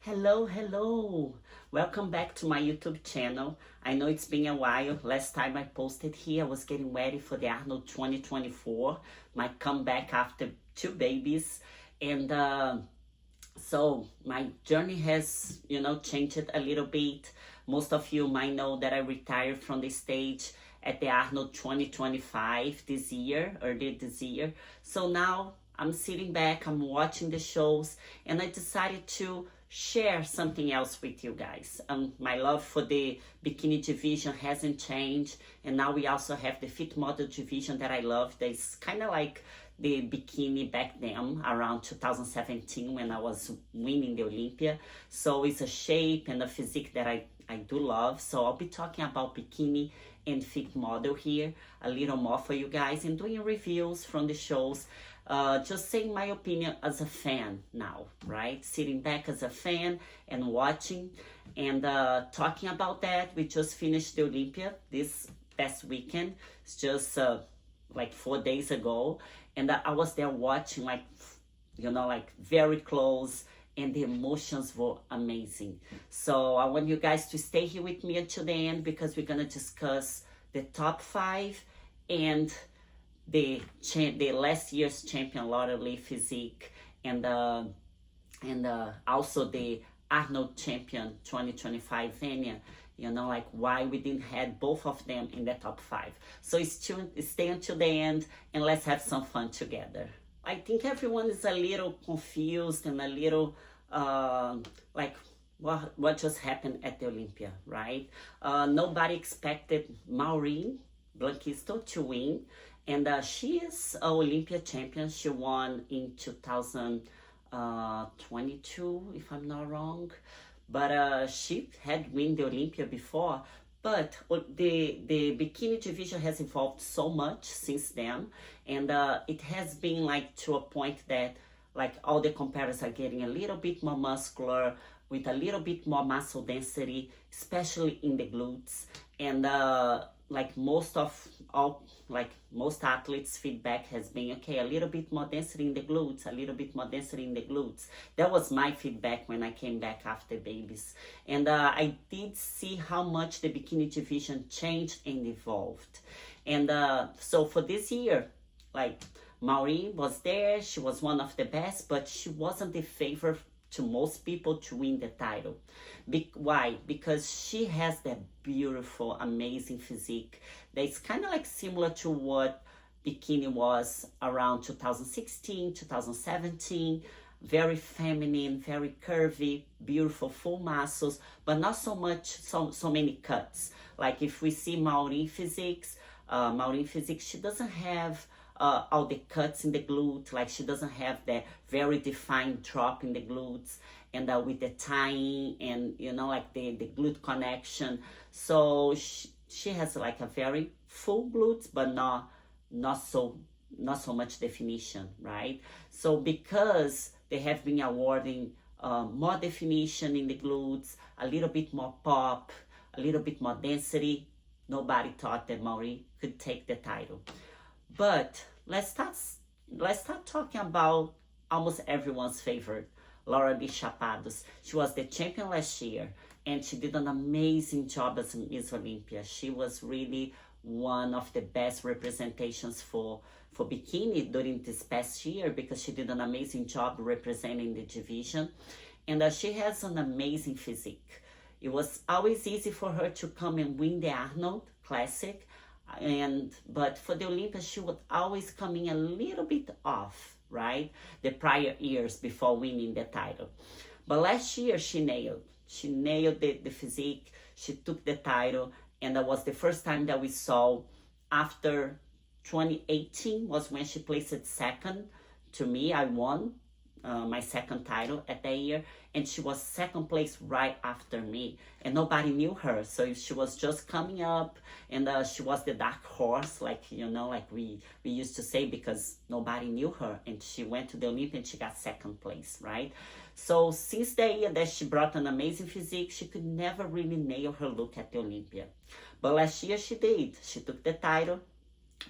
Hello. Welcome back to my YouTube channel. I know it's been a while. Last time I posted here, I was getting ready for the Arnold 2024, my comeback after two babies. And so my journey has, changed a little bit. Most of you might know that I retired from the stage at the Arnold 2025 earlier this year. So now I'm sitting back, I'm watching the shows, and I decided to share something else with you guys. My love for the bikini division hasn't changed, and now we also have the fit model division that I love. That's kind of like the bikini back then, around 2017 when I was winning the Olympia. So it's a shape and a physique that I do love. So I'll be talking about bikini and fit model here a little more for you guys, and doing reviews from the shows. Just saying my opinion as a fan now, right? Sitting back as a fan and watching and talking about that. We just finished the Olympia this past weekend. It's just like 4 days ago. And I was there watching like very close, and the emotions were amazing. So I want you guys to stay here with me until the end, because we're gonna discuss the top 5 and the last year's champion Lauralee physique, and also the Arnold champion 2025 Vania. Why we didn't have both of them in the top 5. So stay until the end, and let's have some fun together. I think everyone is a little confused and a little what just happened at the Olympia, right? Nobody expected Maureen Blanquisto to win. And she is an Olympia champion. She won in 2022, if I'm not wrong. But she had won the Olympia before. But the bikini division has evolved so much since then. And it has been to a point that all the competitors are getting a little bit more muscular, with a little bit more muscle density, especially in the glutes. And most athletes' feedback has been, okay, a little bit more density in the glutes, a little bit more density in the glutes. That was my feedback when I came back after babies. And I did see how much the bikini division changed and evolved. And so for this year, Maureen was there, she was one of the best, but she wasn't the favorite to most people to win the title. Why? Because she has that beautiful, amazing physique that's kind of similar to what bikini was around 2016, 2017. Very feminine, very curvy, beautiful, full muscles, but not so many cuts. If we see Maureen physique, she doesn't have all the cuts in the glute. She doesn't have that very defined drop in the glutes, and with the tying and the glute connection. So she has a very full glutes, but not so much definition, right? So because they have been awarding more definition in the glutes, a little bit more pop, a little bit more density, nobody thought that Maureen could take the title. But let's start talking about almost everyone's favorite, Lauralee Chapados. She was the champion last year, and she did an amazing job as Miss Olympia. She was really one of the best representations for bikini during this past year, because she did an amazing job representing the division. And she has an amazing physique. It was always easy for her to come and win the Arnold Classic. But for the Olympia, she would always come in a little bit off, right? The prior years before winning the title. But last year she nailed the physique. She took the title, and that was the first time that we saw, after 2018 was when she placed second. To me, I won my second title at that year, and she was second place right after me, and nobody knew her. So she was just coming up, and she was the dark horse, we used to say, because nobody knew her, and she went to the Olympia and she got second place, right? So since the year that she brought an amazing physique, she could never really nail her look at the Olympia. But last year she did. She took the title.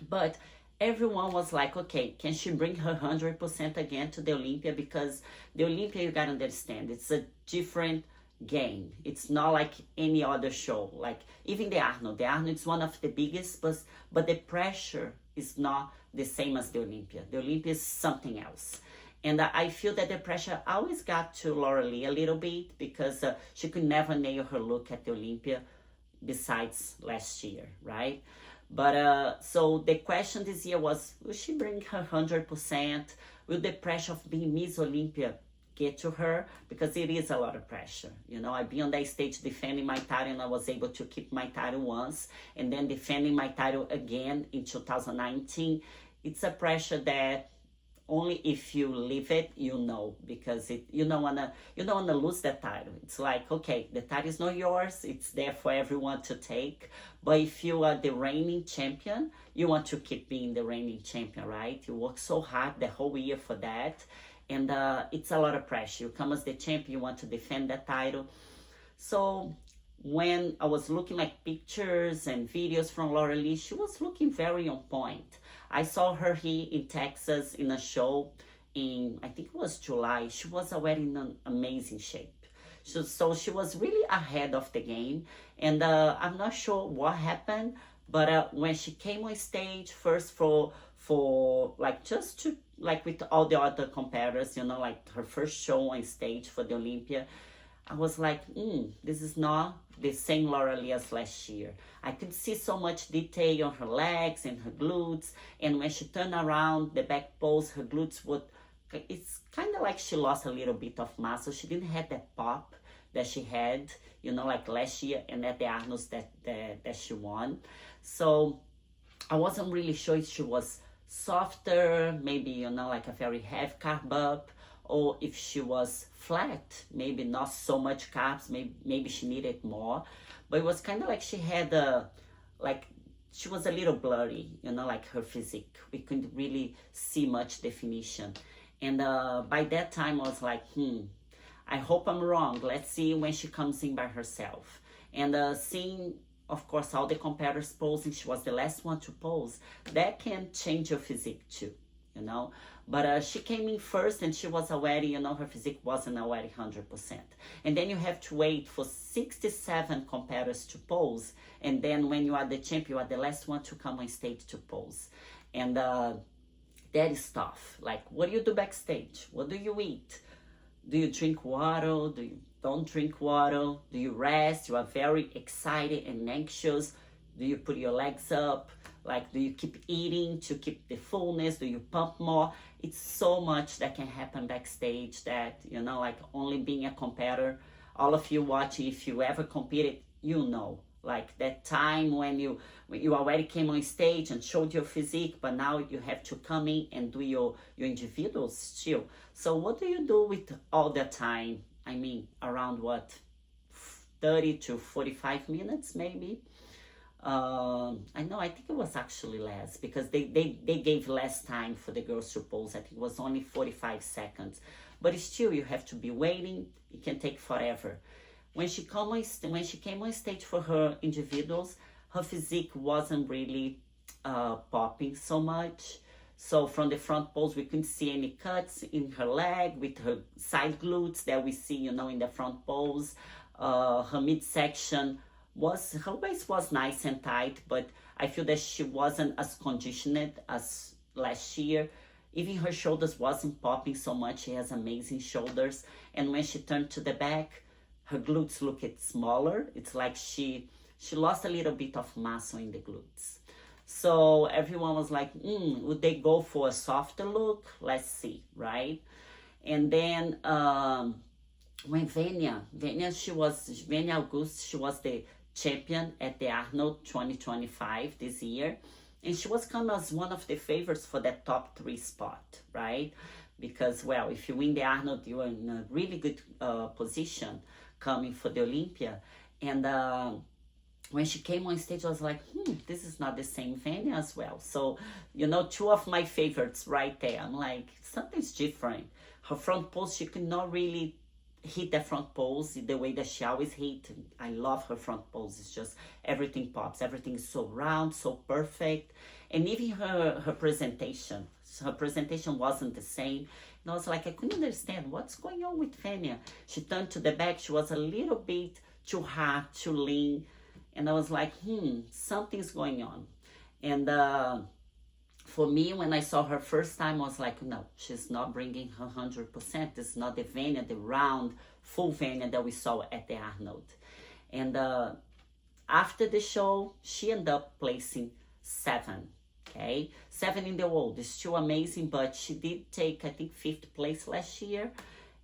But everyone was like, okay, can she bring her 100% again to the Olympia? Because the Olympia, you gotta understand, it's a different game. It's not like any other show. Like even the Arnold is one of the biggest, but the pressure is not the same as the Olympia. The Olympia is something else. And I feel that the pressure always got to Lauralee a little bit because she could never nail her look at the Olympia besides last year, right? But so the question this year was, will she bring her 100%? Will the pressure of being Miss Olympia get to her? Because it is a lot of pressure. You know, I've been on that stage defending my title, and I was able to keep my title once, and then defending my title again in 2019. It's a pressure that only if you live it, you know, because you don't wanna lose that title. It's like, okay, the title is not yours, it's there for everyone to take. But if you are the reigning champion, you want to keep being the reigning champion, right? You work so hard the whole year for that, and it's a lot of pressure. You come as the champion, you want to defend that title. So when I was looking at pictures and videos from Lauralee, she was looking very on point. I saw her here in Texas in a show in, I think it was July. She was already in an amazing shape. So she was really ahead of the game. And I'm not sure what happened, but when she came on stage first for like just to, like with all the other competitors, you know, like her first show on stage for the Olympia, I was like, this is not the same Lauralee as last year. I could see so much detail on her legs and her glutes. And when she turned around the back pose, her glutes would, it's kind of like she lost a little bit of muscle. She didn't have that pop that she had, you know, like last year and at the Arnold's that she won. So I wasn't really sure if she was softer, maybe, you know, like a very heavy carb up, or if she was flat, maybe not so much carbs, maybe she needed more. But it was kind of like she had like she was a little blurry, you know, like her physique. We couldn't really see much definition. And by that time I was like, I hope I'm wrong. Let's see when she comes in by herself. And seeing, of course, all the competitors posing, she was the last one to pose. That can change your physique too, you know. But she came in first and she was already, you know, her physique wasn't already 100%. And then you have to wait for 67 competitors to pose. And then when you are the champion, you are the last one to come on stage to pose. And that is tough. Like, what do you do backstage? What do you eat? Do you drink water? Do you don't drink water? Do you rest? You are very excited and anxious. Do you put your legs up? Like, do you keep eating to keep the fullness? Do you pump more? It's so much that can happen backstage that, you know, like only being a competitor, all of you watching, if you ever competed, you know, like that time when you already came on stage and showed your physique, but now you have to come in and do your individuals still. So what do you do with all the time? I mean, around what, 30 to 45 minutes maybe? I know, I think it was actually less because they gave less time for the girls to pose. I think it was only 45 seconds. But still, you have to be waiting. It can take forever. When she came on stage for her individuals, her physique wasn't really popping so much. So from the front pose, we couldn't see any cuts in her leg with her side glutes that we see, you know, in the front pose. Her midsection her waist was nice and tight, but I feel that she wasn't as conditioned as last year. Even her shoulders wasn't popping so much. She has amazing shoulders. And when she turned to the back, her glutes looked smaller. It's like she lost a little bit of muscle in the glutes. So everyone was like, would they go for a softer look? Let's see, right? And then when Vania Auguste, she was the champion at the Arnold 2025 this year, and she was come as one of the favorites for that top 3 spot, right? Because, well, if you win the Arnold, you are in a really good position coming for the Olympia. And when she came on stage, I was like, this is not the same Vania as well. So, you know, 2 of my favorites right there. I'm like, something's different. Her front pose, she could not really hit the front pose the way that she always hit. I love her front pose. It's just everything pops. Everything is so round, so perfect. And even her presentation. So her presentation wasn't the same. And I was like, I couldn't understand what's going on with Vania. She turned to the back. She was a little bit too hard, too lean. And I was like, something's going on. And for me, when I saw her first time, I was like, no, she's not bringing her 100%. This is not the Vania, the round, full Vania that we saw at the Arnold. And after the show, she ended up placing 7, okay? 7 in the world. It's still amazing, but she did take, I think, 5th place last year.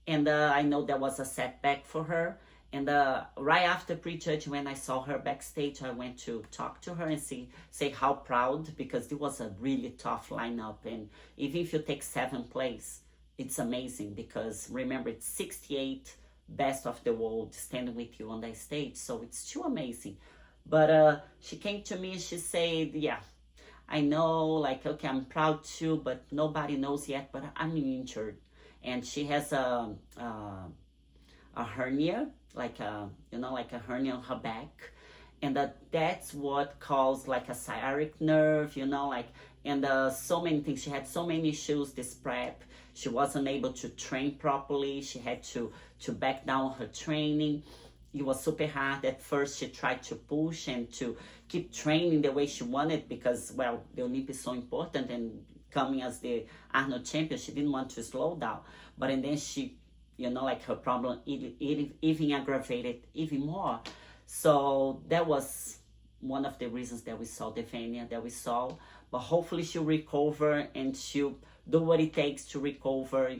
And I know that was a setback for her. And right after prejudge, when I saw her backstage, I went to talk to her and say how proud, because it was a really tough lineup. And even if you take 7th place, it's amazing, because remember, it's 68 best of the world standing with you on that stage. So it's still amazing. But she came to me and she said, yeah, I know, like, okay, I'm proud too, but nobody knows yet, but I'm injured. And she has a hernia, like a hernia on her back, and that's what caused like a sciatic nerve, and so many things. She had so many issues this prep. She wasn't able to train properly. She had to back down her training. It was super hard. At first, she tried to push and to keep training the way she wanted, because, well, the Olympia is so important, and coming as the Arnold champion, she didn't want to slow down. But and then she, her problem even aggravated even more. So that was one of the reasons that we saw the Vania that we saw. But hopefully she'll recover, and she'll do what it takes to recover,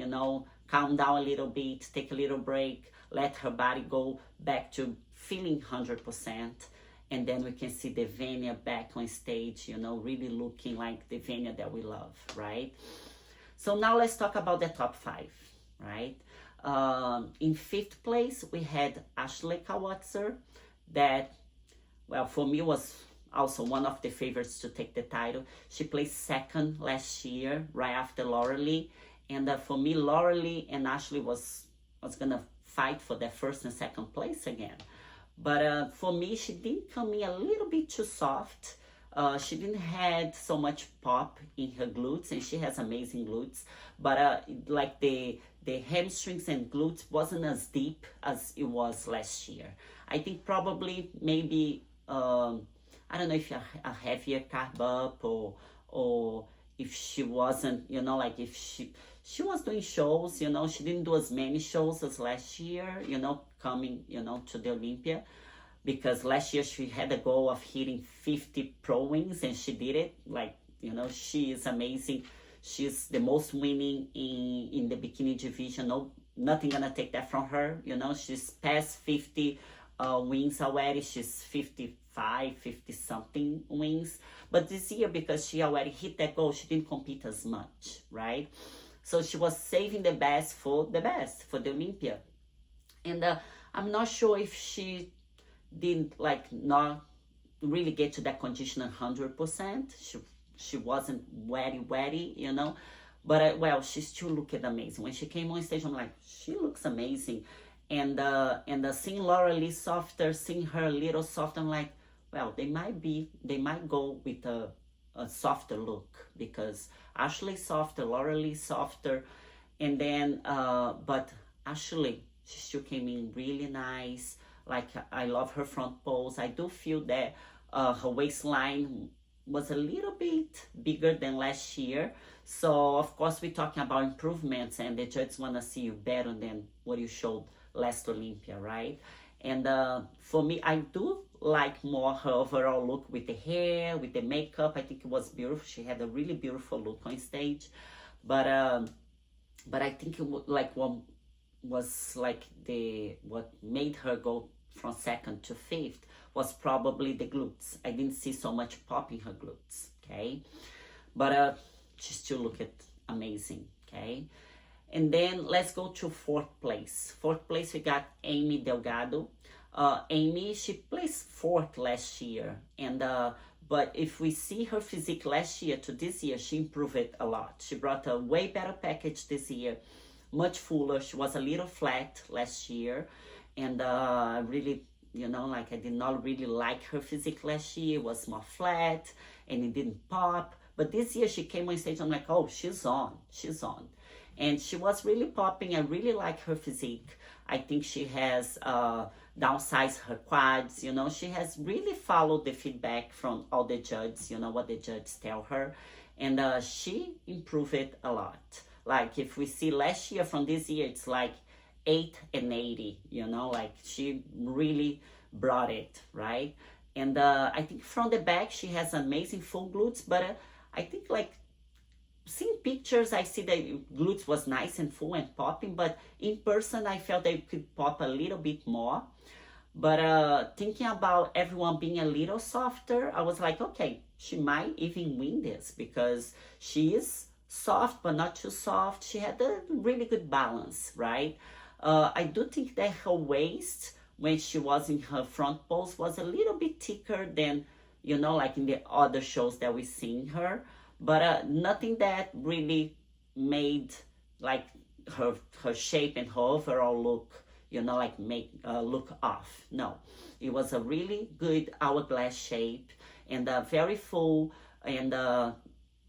calm down a little bit, take a little break, let her body go back to feeling 100%. And then we can see the Vania back on stage, really looking like the Vania that we love, right? So now let's talk about the top 5, right? In 5th place, we had Ashley Kaltwasser, that, well, for me was also one of the favorites to take the title. She placed 2nd last year, right after Lauralee. And for me, Lauralee and Ashley was gonna fight for the 1st and 2nd place again. But for me, she did come in a little bit too soft. She didn't have so much pop in her glutes, and she has amazing glutes. But like the hamstrings and glutes wasn't as deep as it was last year. I think probably maybe, I don't know if a heavier carb up, or if she wasn't, if she was doing shows, she didn't do as many shows as last year, coming, to the Olympia, because last year she had a goal of hitting 50 pro wins, and she did it. Like, she is amazing. She's the most winning in the bikini division. No, nothing gonna take that from her. She's past 50 wins already. She's 55, 50 something wins. But this year, because she already hit that goal, she didn't compete as much, right? So she was saving the best for the Olympia. And I'm not sure if she didn't not really get to that condition 100%. She wasn't ready, But well, she still looked amazing. When she came on stage, I'm like, she looks amazing. And seeing Lauralee softer, seeing her a little softer, I'm like, well, they might go with a softer look, because Ashley softer, Lauralee softer, and then but Ashley, she still came in really nice. Like, I love her front pose. I do feel that her waistline was a little bit bigger than last year. So of course we're talking about improvements, and the judges want to see you better than what you showed last Olympia, right? And for me, I do like more her overall look with the hair, with the makeup. I think it was beautiful. She had a really beautiful look on stage. But I think what made her go from 2nd to 5th was probably the glutes. I didn't see so much pop in her glutes, okay? But she still looked amazing, okay? And then let's go to 4th place. 4th place, we got Aimee Delgado. Aimee, she placed 4th last year. And but if we see her physique last year to this year, she improved it a lot. She brought a way better package this year, much fuller. She was a little flat last year, and really, you know, like I did not really like her physique last year. It was more flat and it didn't pop. But this year she came on stage, I'm like, oh, she's on. And she was really popping. I really like her physique. I think she has downsized her quads, you know. She has really followed the feedback from all the judges, you know, what the judges tell her. And she improved it a lot. Like if we see last year from this year, it's like 8 and 80, you know, like she really brought it, right? And I think from the back, she has amazing full glutes, but I think like seeing pictures, I see that glutes was nice and full and popping, but in person, I felt that it could pop a little bit more. But thinking about everyone being a little softer, I was like, okay, she might even win this because she is soft, but not too soft. She had a really good balance, right? I do think that her waist, when she was in her front pose, was a little bit thicker than, you know, like in the other shows that we seen her. But nothing that really made like her shape and her overall look, you know, like make look off. No, it was a really good hourglass shape and very full and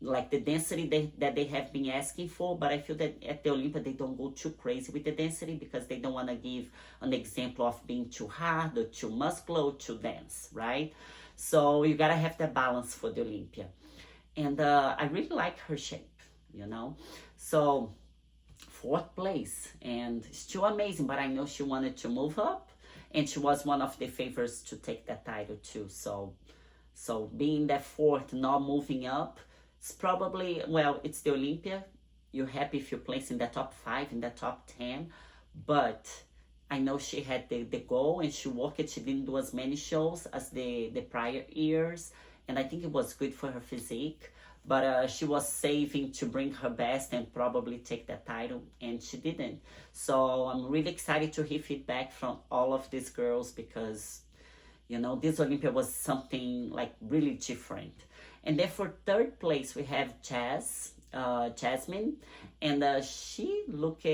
like the density that they have been asking for. But I feel that at the Olympia they don't go too crazy with the density because they don't want to give an example of being too hard or too muscular or too dense, right? So you gotta have that balance for the Olympia. And I really like her shape, you know. So 4th place, and still amazing, but I know she wanted to move up, and she was one of the favorites to take that title too. So being that 4th, not moving up, it's probably, well, it's the Olympia. You're happy if you place in the top 5, in the top 10, but I know she had the goal and she worked it. She didn't do as many shows as the prior years, and I think it was good for her physique. But she was saving to bring her best and probably take that title, and she didn't. So I'm really excited to hear feedback from all of these girls because, you know, this Olympia was something like really different. And then for 3rd place, we have Jasmine, and she looked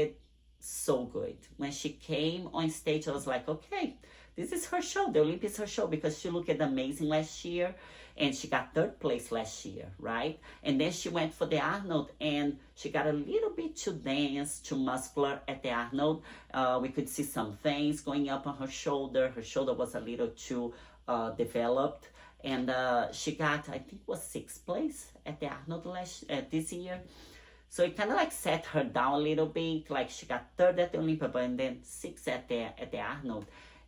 so good. When she came on stage, I was like, okay, this is her show. The Olympia is her show because she looked amazing last year. And she got 3rd place last year, right? And then she went for the Arnold, and she got a little bit too dense, too muscular at the Arnold. We could see some veins going up on her shoulder. Her shoulder was a little too developed. And she got, I think it was 6th place at the Arnold this year. So it kind of like set her down a little bit. Like she got 3rd at the Olympia, but and then 6th at the Arnold.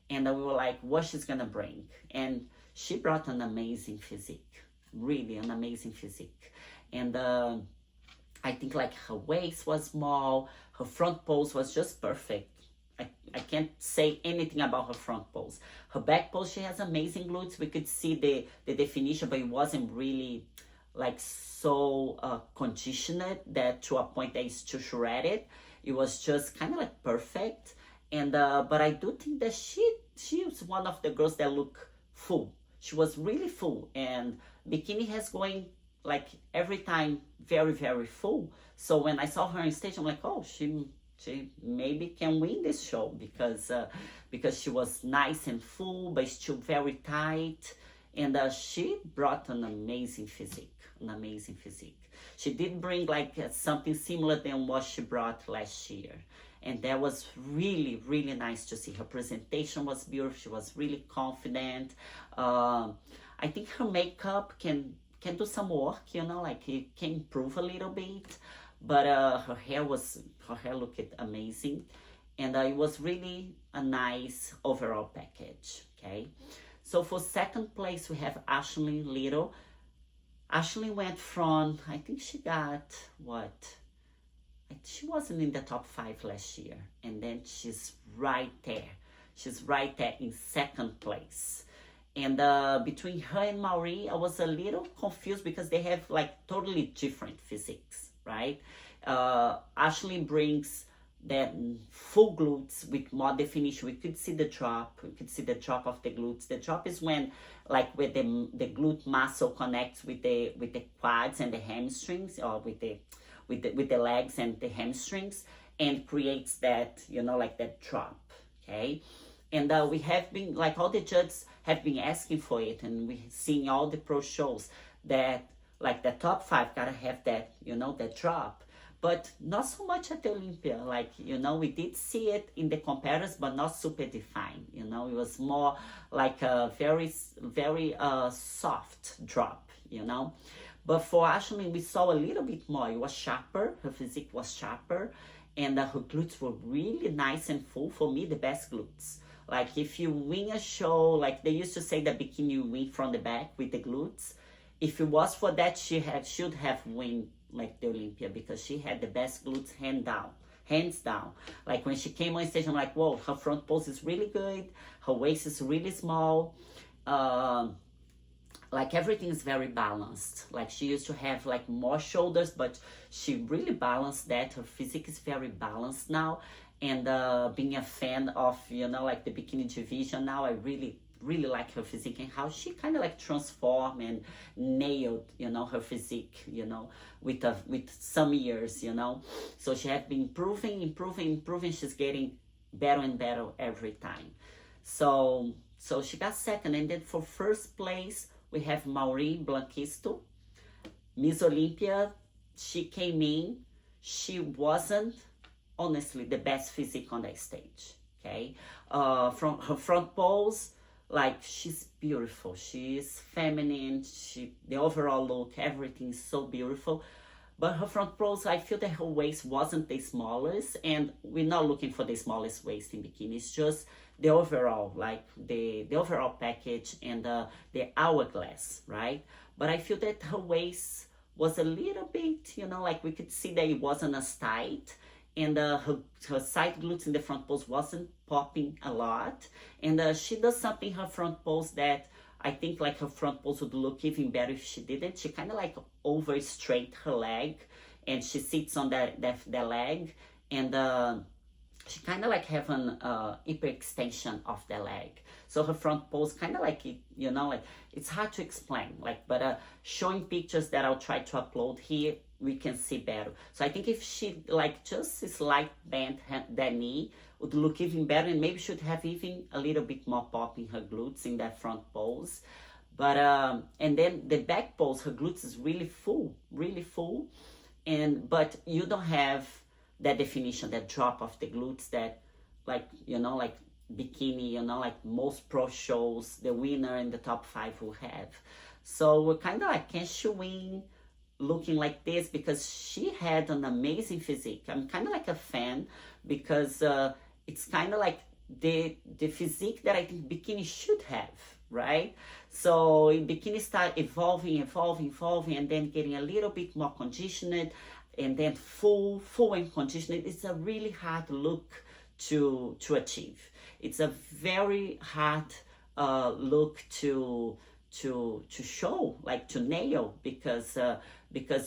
And we were like, what she's gonna bring? And she brought an amazing physique, really an amazing physique. And I think like her waist was small, her front pose was just perfect. I can't say anything about her front pose. Her back pose, she has amazing glutes. We could see the definition, but it wasn't really like so conditioned that to a point that it's too shredded. It was just kind of like perfect. And but I do think that she was one of the girls that look full. She was really full, and Bikini has going like every time very, very full. So when I saw her on stage, I'm like, oh, she maybe can win this show because she was nice and full, but still very tight. And she brought an amazing physique, She did bring like something similar than what she brought last year. And that was really, really nice to see. Her presentation was beautiful. She was really confident. I think her makeup can do some work, you know, like it can improve a little bit. But her hair looked amazing. And it was really a nice overall package, okay? So for 2nd place, we have Ashley Little. Ashley went from, I think she got, she wasn't in the top 5 last year. And then she's right there. She's right there in 2nd place. And between her and Maureen, I was a little confused because they have like totally different physiques, right? Ashley brings that full glutes with more definition. We could see the drop. We could see the drop of the glutes. The drop is when the glute muscle connects with the quads and the hamstrings, or with the legs and the hamstrings. and creates that, you know, like that drop, okay? And we have been, like all the judges have been asking for it, and we seeing all the pro shows that like the top 5 gotta have that, you know, that drop. But not so much at the Olympia. Like, you know, we did see it in the comparators, but not super defined. You know, it was more like a very, very soft drop, you know. But for Ashley, we saw a little bit more. It was sharper. Her physique was sharper. And her glutes were really nice and full. For me, the best glutes. Like, if you win a show, like they used to say that bikini win from the back with the glutes. If it was for that, she should have won like the Olympia, because she had the best glutes hands down. Like when she came on stage, I'm like, whoa, her front pose is really good. Her waist is really small. Like everything is very balanced. Like she used to have like more shoulders, but she really balanced that. Her physique is very balanced now. And being a fan of, you know, like the bikini division now, I really like her physique and how she kind of like transformed and nailed, you know, her physique, you know, with some years, you know. So she had been improving. She's getting better and better every time. So she got second. And then for first place, we have Maureen Blanquisto, Miss Olympia. She came in. She wasn't, honestly, the best physique on that stage, okay? From her front pose, like she's beautiful, she's feminine, the overall look, everything is so beautiful. But her front pose, I feel that her waist wasn't the smallest, and we're not looking for the smallest waist in bikini. It's just the overall, like the overall package and the hourglass, right? But I feel that her waist was a little bit, you know, like we could see that it wasn't as tight. And her side glutes in the front pose wasn't popping a lot. And she does something in her front pose that I think like her front pose would look even better if she didn't. She kind of like over straight her leg, and she sits on that leg, and she kind of like have an hyperextension of the leg. So her front pose kind of like, it, you know, like it's hard to explain, like, but showing pictures that I'll try to upload here, we can see better. So I think if she like just slight bend that knee would look even better, and maybe should have even a little bit more pop in her glutes in that front pose. But and then the back pose, her glutes is really full, and but you don't have that definition, that drop of the glutes that, like, you know, like bikini, you know, like most pro shows, the winner in the top 5 will have. So we're kind of like, can she win looking like this? Because she had an amazing physique. I'm kind of like a fan, because it's kind of like the physique that I think bikini should have, right? So bikini start evolving, and then getting a little bit more conditioned, and then full and conditioned. It's a really hard look to achieve. It's a very hard look to show, like to nail, because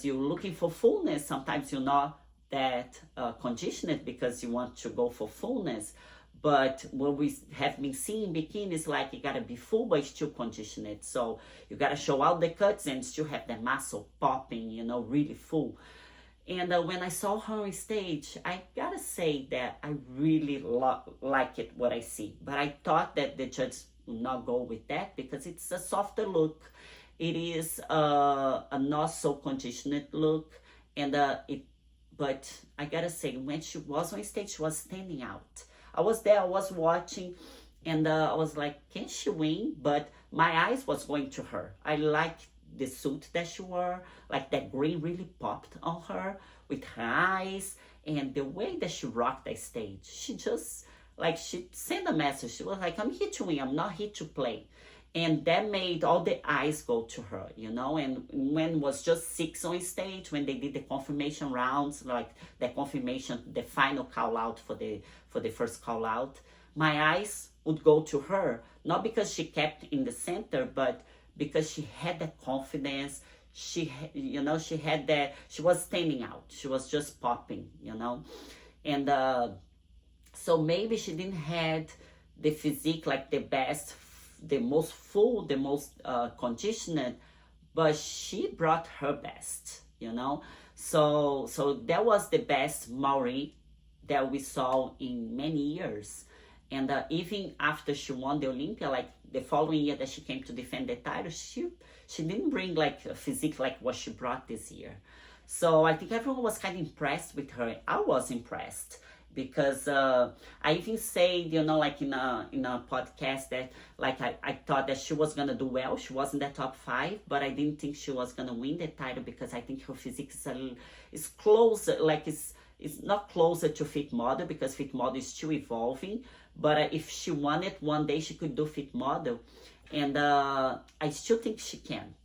you're looking for fullness. Sometimes you're not that conditioned because you want to go for fullness. But what we have been seeing in bikini is like you gotta be full but still conditioned. So you gotta show out the cuts and still have the muscle popping, you know, really full. And when I saw her on stage, I gotta say that I really like it, what I see. But I thought that the judges would not go with that because it's a softer look. It is a not so conditioned look. And but I gotta say, when she was on stage, she was standing out. I was there, I was watching, and I was like, can she win? But my eyes was going to her. I liked the suit that she wore, like that green really popped on her with her eyes, and the way that she rocked the stage. She just, like, she sent a message. She was like, I'm here to win, I'm not here to play. And that made all the eyes go to her, you know. And when it was just 6 on stage, when they did the confirmation rounds, like the confirmation, the final call out for the first call out, my eyes would go to her, not because she kept in the center, but because she had that confidence. She, you know, she had that, she was standing out. She was just popping, you know. And so maybe she didn't had the physique like the best, the most full, the most conditioned, but she brought her best, you know. So that was the best Maureen that we saw in many years. And even after she won the Olympia, like the following year that she came to defend the title, she didn't bring like a physique like what she brought this year. So I think everyone was kind of impressed with her. I was impressed because I even said, you know, like in a podcast that like I thought that she was gonna do well. She was in the top 5, but I didn't think she was gonna win the title because I think her physique is closer, like it's not closer to fit model because fit model is still evolving. But if she won it one day, she could do fit model, and I still think she can.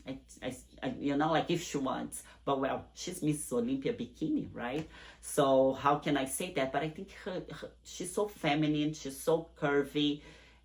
I you know, like if she wants. But well, she's Miss Olympia Bikini, right? So how can I say that? But I think she's so feminine, she's so curvy,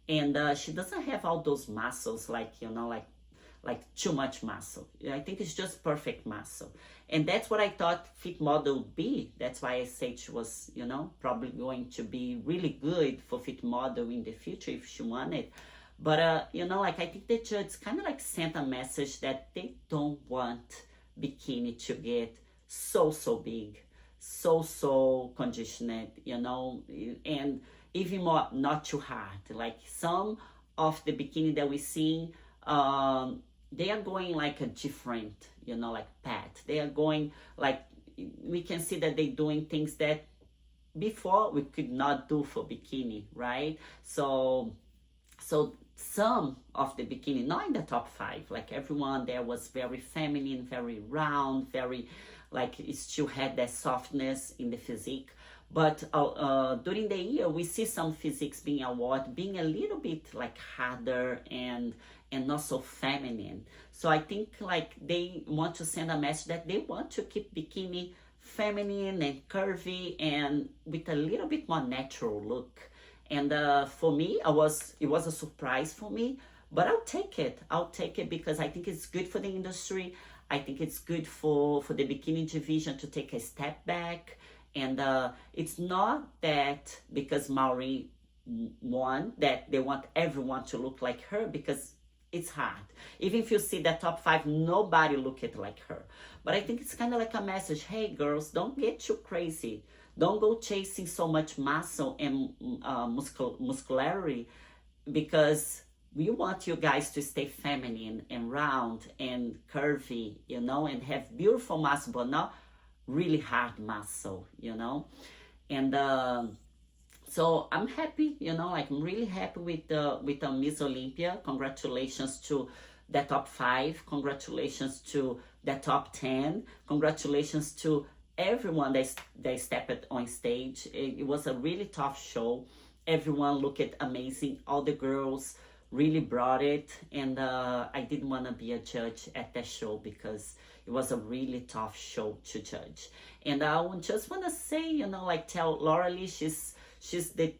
and she doesn't have all those muscles like, you know, like too much muscle. I think it's just perfect muscle. And that's what I thought fit model would be. That's why I said she was, you know, probably going to be really good for fit model in the future if she wanted. But, you know, like I think the judge kind of like sent a message that they don't want bikini to get so big, so conditioned, you know, and even more not too hard. Like some of the bikini that we see, they are going like a different, you know, like path. They are going like, we can see that they're doing things that before we could not do for bikini, right? So some of the bikini, not in the top 5, like everyone there was very feminine, very round, very like it still had that softness in the physique. But during the year, we see some physiques being awarded, being a little bit like harder and not so feminine. So I think like they want to send a message that they want to keep bikini feminine and curvy and with a little bit more natural look. And for me, it was a surprise for me, but I'll take it. I'll take it because I think it's good for the industry. I think it's good for the bikini division to take a step back. And it's not that because Maureen won that they want everyone to look like her, because it's hard. Even if you see the top 5, nobody look it like her. But I think it's kind of like a message. Hey, girls, don't get too crazy. Don't go chasing so much muscle and muscularity, because we want you guys to stay feminine and round and curvy, you know, and have beautiful muscle, but not really hard muscle, you know. And so I'm happy, you know, like I'm really happy with Miss Olympia. Congratulations to the top 5. Congratulations to the top 10. Congratulations to everyone that stepped on stage. It was a really tough show. Everyone looked amazing. All the girls really brought it, and I didn't want to be a judge at that show because it was a really tough show to judge. And I just want to say, you know, like tell Lauralee she's the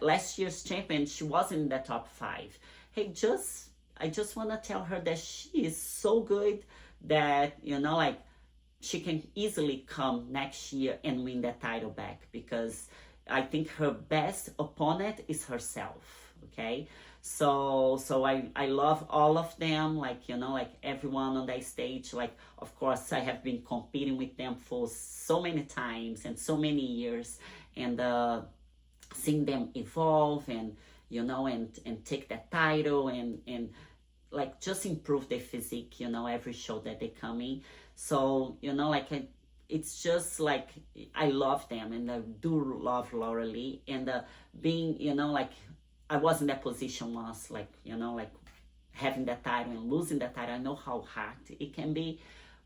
last year's champion. She wasn't in the top 5. Hey, I just want to tell her that she is so good that, you know, like she can easily come next year and win that title back, because I think her best opponent is herself. Okay, so I love all of them, like, you know, like everyone on that stage. Like, of course, I have been competing with them for so many times and so many years, and seeing them evolve and, you know, and take that title and like just improve their physique, you know, every show that they come in. So, you know, like it's just like I love them, and I do love Lauralee, and being, you know, like I was in that position once, like, you know, like having that title and losing that title. I know how hard it can be,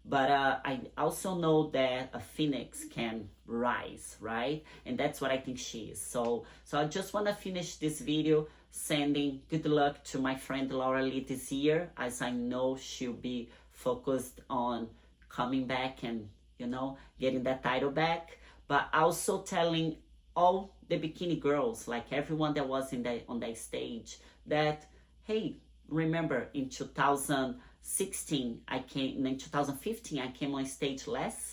but I also know that a phoenix can rise, right? And that's what I think she is. So I just want to finish this video sending good luck to my friend Lauralee this year, as I know she'll be focused on coming back and, you know, getting that title back. But also telling all the bikini girls, like everyone that was on that stage, that hey, remember in 2016 I came, in 2015 I came on stage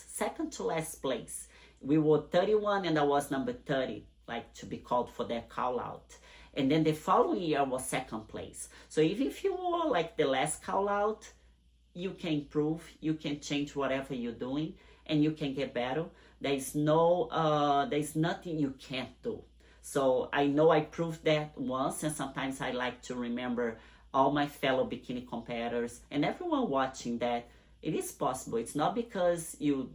second to last place. We were 31 and I was number 30, like to be called for their call out. And then the following year I was second place. So even if you were like the last call out, you can improve, you can change whatever you're doing, and you can get better. There's nothing you can't do. So I know I proved that once, and sometimes I like to remember all my fellow bikini competitors and everyone watching that it is possible. It's not because you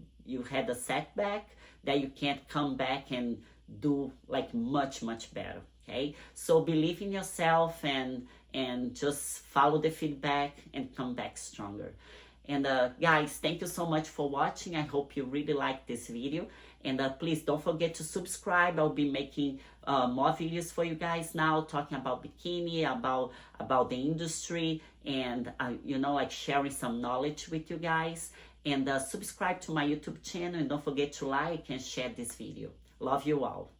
had a setback that you can't come back and do like much better. Okay, so believe in yourself and just follow the feedback and come back stronger. And guys, thank you so much for watching. I hope you really liked this video. And please don't forget to subscribe. I'll be making more videos for you guys now, talking about bikini, about the industry, and you know, like sharing some knowledge with you guys. And subscribe to my YouTube channel, and don't forget to like and share this video. Love you all.